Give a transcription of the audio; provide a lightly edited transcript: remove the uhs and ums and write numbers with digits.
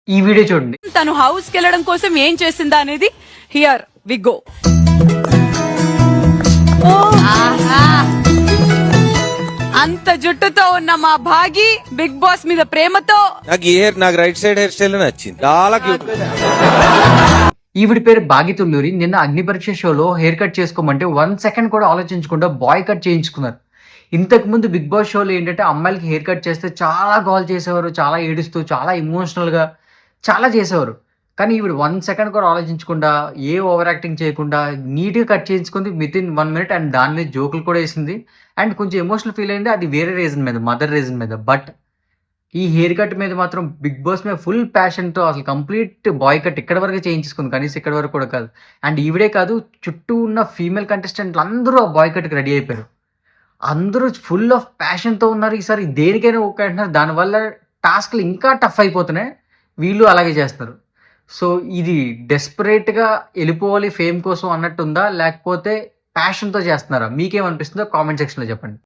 ఈ వీడియో చూడండి. తను హౌస్ కి వెళ్ళడం కోసం ఏం చేసిందా అనేది హియర్ వి గో. అంత జుట్టుతో ఉన్న మా భాగి బిగ్ బాస్ మీద ప్రేమతో నాకు రైట్ సైడ్ హెయిర్ స్టైల్ నచ్చింది, చాలా క్యూట్. ఈవిడి పేరు భాగితుల్లూరి. నిన్న అగ్ని పరీక్ష షోలో హెయిర్ కట్ చేసుకోమంటే 1 సెకండ్ కూడా ఆలోచించకుండా బాయ్ కట్ చేయించుకున్నారు. ఇంతకు ముందు బిగ్ బాస్ షోలో ఏంటంటే అమ్మాయిలకి హెయిర్ కట్ చేస్తే చాలా గోల్ చేసేవారు, చాలా ఏడుస్తూ, చాలా ఎమోషనల్గా చాలా చేసేవారు. కానీ ఈవిడ 1 సెకండ్ కూడా ఆలోచించకుండా, ఏ ఓవర్ యాక్టింగ్ చేయకుండా నీట్గా కట్ చేయించుకుంది వితిన్ 1 మినిట్. అండ్ దాని మీద జోకులు కూడా వేసింది. అండ్ కొంచెం ఎమోషనల్ ఫీల్ అయింది, అది వేరే రీజన్ మీద, మదర్ రీజన్ మీద. బట్ ఈ హెయిర్ కట్ మీద మాత్రం బిగ్ బాస్ మీద ఫుల్ ప్యాషన్తో అసలు కంప్లీట్ బాయ్ కట్ ఇక్కడ వరకు చేయించుకుంది, కనీసం ఇక్కడ వరకు కూడా కాదు. అండ్ ఈవిడే కాదు, చుట్టూ ఉన్న ఫీమేల్ కంటెస్టెంట్లు అందరూ ఆ బాయ్ కట్కి రెడీ అయిపోయారు. అందరూ ఫుల్ ఆఫ్ ప్యాషన్తో ఉన్నారు. ఈసారి దేనికైనా ఓకే అంటున్నారు. దానివల్ల టాస్క్లు ఇంకా టఫ్ అయిపోతున్నాయి. వీళ్ళు అలాగే చేస్తారు. సో ఇది డెస్పరేట్గా వెళ్ళిపోవాలి ఫేమ్ కోసం అన్నట్టుందా, లేకపోతే ప్యాషన్తో చేస్తున్నారా? మీకేమనిపిస్తుందో కామెంట్ సెక్షన్లో చెప్పండి.